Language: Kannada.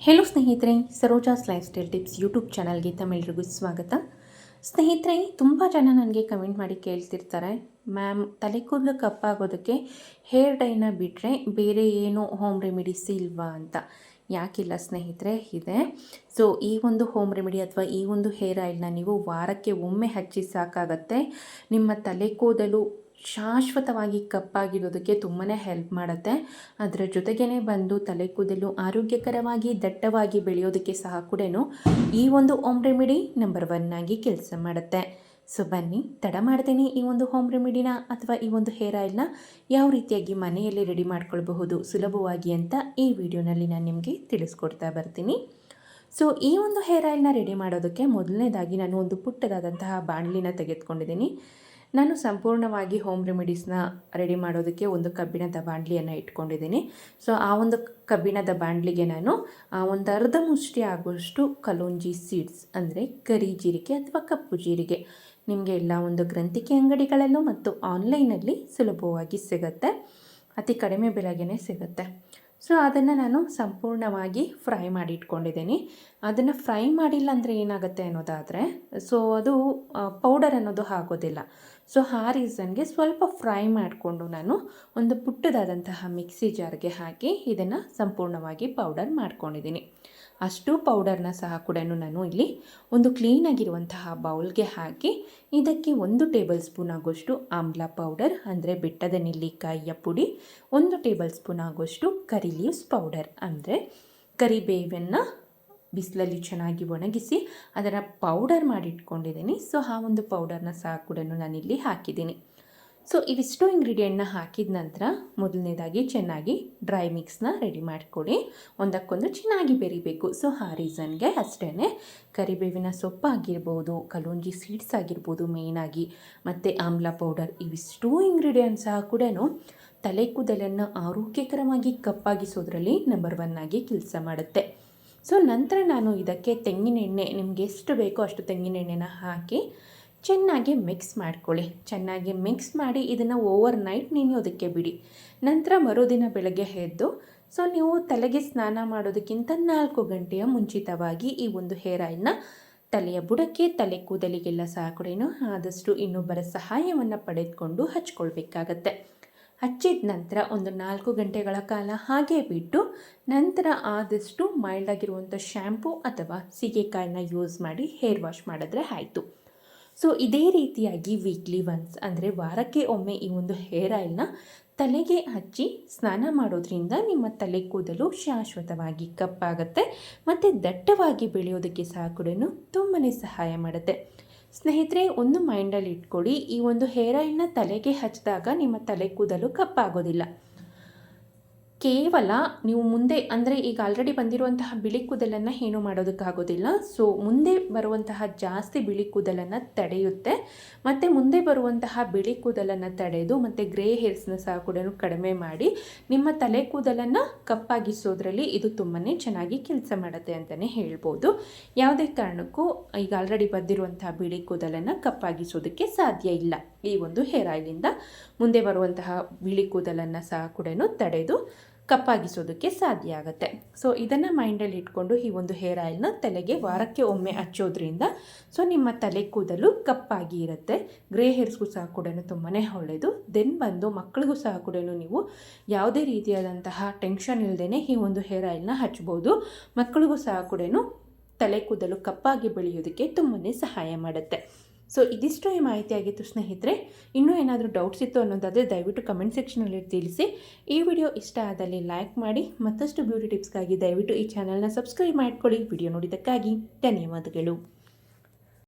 ಹೆಲೋ ಸ್ನೇಹಿತರೆ, Saroja's life style tips YouTube ಚಾನಲ್ಗೆ ತಮ್ಮೆಲ್ಲರಿಗೂ ಸ್ವಾಗತ. ಸ್ನೇಹಿತರೆ, ತುಂಬ ಜನ ನನಗೆ ಕಮೆಂಟ್ ಮಾಡಿ ಕೇಳ್ತಿರ್ತಾರೆ, ಮ್ಯಾಮ್ ತಲೆ ಕೂದಲು ಕಪ್ಪಾಗೋದಕ್ಕೆ ಹೇರ್ ಡೈನ ಬಿಟ್ಟರೆ ಬೇರೆ ಏನೋ ಹೋಮ್ ರೆಮಿಡೀಸ್ ಇಲ್ವಾ ಅಂತ. ಯಾಕಿಲ್ಲ ಸ್ನೇಹಿತರೆ, ಇದೆ. ಸೊ ಈ ಒಂದು ಹೋಮ್ ರೆಮಿಡಿ ಅಥವಾ ಈ ಒಂದು ಹೇರ್ ಆಯಿಲ್ನ ನೀವು ವಾರಕ್ಕೆ ಒಮ್ಮೆ ಹಚ್ಚಿ ಸಾಕಾಗತ್ತೆ. ನಿಮ್ಮ ತಲೆ ಕೂದಲು ಶಾಶ್ವತವಾಗಿ ಕಪ್ಪಾಗಿರೋದಕ್ಕೆ ತುಂಬಾ ಹೆಲ್ಪ್ ಮಾಡುತ್ತೆ. ಅದರ ಜೊತೆಗೇ ಬಂದು ತಲೆ ಕೂದಲು ಆರೋಗ್ಯಕರವಾಗಿ ದಟ್ಟವಾಗಿ ಬೆಳೆಯೋದಕ್ಕೆ ಸಹ ಕೂಡ ಈ ಒಂದು ಹೋಮ್ ರೆಮಿಡಿ ನಂಬರ್ 1 ಆಗಿ ಕೆಲಸ ಮಾಡುತ್ತೆ. ಸೊ ಬನ್ನಿ, ತಡ ಮಾಡ್ತೀನಿ, ಈ ಒಂದು ಹೋಮ್ ರೆಮಿಡಿನ ಅಥವಾ ಈ ಒಂದು ಹೇರ್ ಆಯಿಲ್ನ ಯಾವ ರೀತಿಯಾಗಿ ಮನೆಯಲ್ಲಿ ರೆಡಿ ಮಾಡ್ಕೊಳ್ಬಹುದು ಸುಲಭವಾಗಿ ಅಂತ ಈ ವಿಡಿಯೋನಲ್ಲಿ ನಾನು ನಿಮಗೆ ತಿಳಿಸ್ಕೊಡ್ತಾ ಬರ್ತೀನಿ. ಸೊ ಈ ಒಂದು ಹೇರ್ ಆಯಿಲ್ನ ರೆಡಿ ಮಾಡೋದಕ್ಕೆ ಮೊದಲನೇದಾಗಿ ನಾನು ಒಂದು ಪುಟ್ಟದಾದಂತಹ ಬಾಣಲಿನ ತೆಗೆದುಕೊಂಡಿದ್ದೀನಿ. ನಾನು ಸಂಪೂರ್ಣವಾಗಿ ಹೋಮ್ ರೆಮಿಡೀಸ್ನ ರೆಡಿ ಮಾಡೋದಕ್ಕೆ ಒಂದು ಕಬ್ಬಿಣದ ಬಾಣಲಿಯನ್ನು ಇಟ್ಕೊಂಡಿದ್ದೀನಿ. ಸೊ ಆ ಒಂದು ಕಬ್ಬಿಣದ ಬಾಣಲಿಗೆ ನಾನು ಒಂದು ಅರ್ಧ ಮುಷ್ಟಿ ಆಗುವಷ್ಟು ಕಲೋಂಜಿ ಸೀಡ್ಸ್, ಅಂದರೆ ಕರಿ ಜೀರಿಗೆ ಅಥವಾ ಕಪ್ಪು ಜೀರಿಗೆ, ನಿಮಗೆ ಎಲ್ಲ ಒಂದು ಗ್ರಂಥಿಕೆ ಅಂಗಡಿಗಳಲ್ಲೂ ಮತ್ತು ಆನ್ಲೈನಲ್ಲಿ ಸುಲಭವಾಗಿ ಸಿಗುತ್ತೆ. ಅತಿ ಕಡಿಮೆ ಬೆಲೆಗೆ ಸಿಗುತ್ತೆ. ಸೊ ಅದನ್ನು ನಾನು ಸಂಪೂರ್ಣವಾಗಿ ಫ್ರೈ ಮಾಡಿ ಇಟ್ಕೊಂಡಿದ್ದೀನಿ. ಅದನ್ನು ಫ್ರೈ ಮಾಡಿಲ್ಲ ಅಂದರೆ ಏನಾಗುತ್ತೆ ಅನ್ನೋದಾದರೆ, ಸೊ ಅದು ಪೌಡರ್ ಅನ್ನೋದು ಆಗೋದಿಲ್ಲ. ಸೊ ಆ ರೀಸನ್ಗೆ ಸ್ವಲ್ಪ ಫ್ರೈ ಮಾಡಿಕೊಂಡು ನಾನು ಒಂದು ಪುಟ್ಟದಾದಂತಹ ಮಿಕ್ಸಿ ಜಾರ್ಗೆ ಹಾಕಿ ಇದನ್ನು ಸಂಪೂರ್ಣವಾಗಿ ಪೌಡರ್ ಮಾಡ್ಕೊಂಡಿದ್ದೀನಿ. ಅಷ್ಟು ಪೌಡರ್ನ ಸಹ ಕೂಡ ನಾನು ಇಲ್ಲಿ ಒಂದು ಕ್ಲೀನಾಗಿರುವಂತಹ ಬೌಲ್ಗೆ ಹಾಕಿ ಇದಕ್ಕೆ 1 ಟೇಬಲ್ ಸ್ಪೂನ್ ಆಗೋಷ್ಟು ಆಮ್ಲ ಪೌಡರ್, ಅಂದರೆ ಬೆಟ್ಟದ ನೆಲ್ಲಿಕಾಯಿಯ ಪುಡಿ, 1 ಟೇಬಲ್ ಸ್ಪೂನ್ ಆಗೋಷ್ಟು ಕರಿ ಲೀವ್ಸ್ ಪೌಡರ್, ಅಂದರೆ ಕರಿಬೇವನ್ನು ಬಿಸಿಲಲ್ಲಿ ಚೆನ್ನಾಗಿ ಒಣಗಿಸಿ ಅದನ್ನು ಪೌಡರ್ ಮಾಡಿಟ್ಕೊಂಡಿದ್ದೀನಿ. ಸೊ ಆ ಒಂದು ಪೌಡರ್ನ ಸಹ ಕೂಡ ನಾನಿಲ್ಲಿ ಹಾಕಿದ್ದೀನಿ. ಸೊ ಇವಿಷ್ಟು ಇಂಗ್ರೀಡಿಯೆಂಟ್ನ ಹಾಕಿದ ನಂತರ ಮೊದಲನೇದಾಗಿ ಚೆನ್ನಾಗಿ ಡ್ರೈ ಮಿಕ್ಸ್ನ ರೆಡಿ ಮಾಡಿಕೊಡಿ. ಒಂದಕ್ಕೊಂದು ಚೆನ್ನಾಗಿ ಬೆರಿಬೇಕು. ಸೊ ಆ ರೀಸನ್ಗೆ ಅಷ್ಟೇ ಕರಿಬೇವಿನ ಸೊಪ್ಪು ಆಗಿರ್ಬೋದು, ಕಲೋಂಜಿ ಸೀಡ್ಸ್ ಆಗಿರ್ಬೋದು ಮೇಯ್ನಾಗಿ, ಮತ್ತು ಆಮ್ಲ ಪೌಡರ್, ಇವಿಷ್ಟು ಇಂಗ್ರೀಡಿಯೆಂಟ್ಸ್ ಸಹ ಕೂಡ ತಲೆ ಕೂದಲನ್ನು ಆರೋಗ್ಯಕರವಾಗಿ ಕಪ್ಪಾಗಿಸೋದ್ರಲ್ಲಿ ನಂಬರ್ 1 ಆಗಿ ಕೆಲಸ ಮಾಡುತ್ತೆ. ಸೊ ನಂತರ ನಾನು ಇದಕ್ಕೆ ತೆಂಗಿನೆಣ್ಣೆ, ನಿಮಗೆ ಎಷ್ಟು ಬೇಕೋ ಅಷ್ಟು ತೆಂಗಿನೆಣ್ಣೆನ ಹಾಕಿ ಚೆನ್ನಾಗಿ ಮಿಕ್ಸ್ ಮಾಡ್ಕೊಳ್ಳಿ. ಚೆನ್ನಾಗಿ ಮಿಕ್ಸ್ ಮಾಡಿ ಇದನ್ನು ಓವರ್ ನೈಟ್ ನೆನೆಯೋದಕ್ಕೆ ಬಿಡಿ. ನಂತರ ಮರುದಿನ ಬೆಳಗ್ಗೆ ಎದ್ದು, ಸೊ ನೀವು ತಲೆಗೆ ಸ್ನಾನ ಮಾಡೋದಕ್ಕಿಂತ 4 ಗಂಟೆಯ ಮುಂಚಿತವಾಗಿ ಈ ಒಂದು ಹೇರ್ ಆಯಿಲ್ನ ತಲೆಯ ಬುಡಕ್ಕೆ, ತಲೆ ಕೂದಲಿಗೆಲ್ಲ ಸಹ ಕೂಡ ಆದಷ್ಟು ಇನ್ನೊಬ್ಬರ ಸಹಾಯವನ್ನು ಪಡೆದುಕೊಂಡು ಹಚ್ಕೊಳ್ಬೇಕಾಗತ್ತೆ. ಹಚ್ಚಿದ ನಂತರ ಒಂದು 4 ಗಂಟೆಗಳ ಕಾಲ ಹಾಗೆ ಬಿಟ್ಟು, ನಂತರ ಆದಷ್ಟು ಮೈಲ್ಡ್ ಆಗಿರುವಂಥ ಶ್ಯಾಂಪು ಅಥವಾ ಸೀಗೆಕಾಯಿನ ಯೂಸ್ ಮಾಡಿ ಹೇರ್ ವಾಶ್ ಮಾಡಿದ್ರೆ ಆಯಿತು. ಸೊ ಇದೇ ರೀತಿಯಾಗಿ ವೀಕ್ಲಿ ಒನ್ಸ್, ಅಂದರೆ ವಾರಕ್ಕೆ ಒಮ್ಮೆ ಈ ಒಂದು ಹೇರ್ ಆಯಿಲ್ನ ತಲೆಗೆ ಹಚ್ಚಿ ಸ್ನಾನ ಮಾಡೋದ್ರಿಂದ ನಿಮ್ಮ ತಲೆ ಕೂದಲು ಶಾಶ್ವತವಾಗಿ ಕಪ್ಪಾಗುತ್ತೆ ಮತ್ತು ದಟ್ಟವಾಗಿ ಬೆಳೆಯೋದಕ್ಕೆ ಸಹ ಕೂಡ ತುಂಬಾ ಸಹಾಯ ಮಾಡುತ್ತೆ. ಸ್ನೇಹಿತರೆ, ಒಂದು ಮೈಂಡಲ್ಲಿ ಇಟ್ಕೊಳ್ಳಿ, ಈ ಒಂದು ಹೇರ್ ಆಯಿಲ್ನ ತಲೆಗೆ ಹಚ್ಚಿದಾಗ ನಿಮ್ಮ ತಲೆ ಕೂದಲು ಕಪ್ಪಾಗೋದಿಲ್ಲ. ಕೇವಲ ನೀವು ಮುಂದೆ, ಅಂದರೆ ಈಗ ಆಲ್ರೆಡಿ ಬಂದಿರುವಂತಹ ಬಿಳಿ ಕೂದಲನ್ನು ಏನೂ ಮಾಡೋದಕ್ಕಾಗೋದಿಲ್ಲ. ಸೊ ಮುಂದೆ ಬರುವಂತಹ ಜಾಸ್ತಿ ಬಿಳಿ ಕೂದಲನ್ನು ತಡೆಯುತ್ತೆ, ಮತ್ತು ಮುಂದೆ ಬರುವಂತಹ ಬಿಳಿ ಕೂದಲನ್ನು ತಡೆದು ಮತ್ತು ಗ್ರೇ ಹೇರ್ಸ್ನ ಸಹ ಕೂಡ ಕಡಿಮೆ ಮಾಡಿ ನಿಮ್ಮ ತಲೆ ಕೂದಲನ್ನು ಕಪ್ಪಾಗಿಸೋದ್ರಲ್ಲಿ ಇದು ತುಂಬಾ ಚೆನ್ನಾಗಿ ಕೆಲಸ ಮಾಡುತ್ತೆ ಅಂತಲೇ ಹೇಳ್ಬೋದು. ಯಾವುದೇ ಕಾರಣಕ್ಕೂ ಈಗ ಆಲ್ರೆಡಿ ಬಂದಿರುವಂತಹ ಬಿಳಿ ಕೂದಲನ್ನು ಕಪ್ಪಾಗಿಸೋದಕ್ಕೆ ಸಾಧ್ಯ ಇಲ್ಲ. ಈ ಒಂದು ಹೇರ್ ಆಯಿಲಿಂದ ಮುಂದೆ ಬರುವಂತಹ ಬಿಳಿ ಕೂದಲನ್ನು ಸಹ ಕೂಡ ತಡೆದು ಕಪ್ಪಾಗಿಸೋದಕ್ಕೆ ಸಾಧ್ಯ ಆಗುತ್ತೆ. ಸೊ ಇದನ್ನು ಮೈಂಡಲ್ಲಿ ಇಟ್ಕೊಂಡು ಈ ಒಂದು ಹೇರ್ ಆಯಿಲ್ನ ತಲೆಗೆ ವಾರಕ್ಕೆ ಒಮ್ಮೆ ಹಚ್ಚೋದ್ರಿಂದ ಸೊ ನಿಮ್ಮ ತಲೆ ಕೂದಲು ಕಪ್ಪಾಗಿ ಇರುತ್ತೆ. ಗ್ರೇ ಹೇರ್ಸ್ಗೂ ಸಹ ಕೂಡ ತುಂಬಾ ಒಳ್ಳೆಯದು. ದೆನ್ ಬಂದು ಮಕ್ಕಳಿಗೂ ಸಹ ಕೂಡ ನೀವು ಯಾವುದೇ ರೀತಿಯಾದಂತಹ ಟೆನ್ಷನ್ ಇಲ್ಲದೇ ಈ ಒಂದು ಹೇರ್ ಆಯಿಲ್ನ ಹಚ್ಬೋದು. ಮಕ್ಕಳಿಗೂ ಸಹ ಕೂಡ ತಲೆ ಕೂದಲು ಕಪ್ಪಾಗಿ ಬೆಳೆಯೋದಕ್ಕೆ ತುಂಬಾ ಸಹಾಯ ಮಾಡುತ್ತೆ. ಸೊ ಇದಿಷ್ಟು ಈ ಮಾಹಿತಿ ಆಗಿತ್ತು ಸ್ನೇಹಿತರೆ. ಇನ್ನೂ ಏನಾದರೂ ಡೌಟ್ಸ್ ಇತ್ತು ಅನ್ನೋದಾದರೆ ದಯವಿಟ್ಟು ಕಮೆಂಟ್ ಸೆಕ್ಷನಲ್ಲಿ ತಿಳಿಸಿ. ಈ ವಿಡಿಯೋ ಇಷ್ಟ ಆದಲ್ಲಿ ಲೈಕ್ ಮಾಡಿ. ಮತ್ತಷ್ಟು ಬ್ಯೂಟಿ ಟಿಪ್ಸ್ಗಾಗಿ ದಯವಿಟ್ಟು ಈ ಚಾನಲ್ನ ಸಬ್ಸ್ಕ್ರೈಬ್ ಮಾಡ್ಕೊಳ್ಳಿ. ವಿಡಿಯೋ ನೋಡಿದ್ದಕ್ಕಾಗಿ ಧನ್ಯವಾದಗಳು.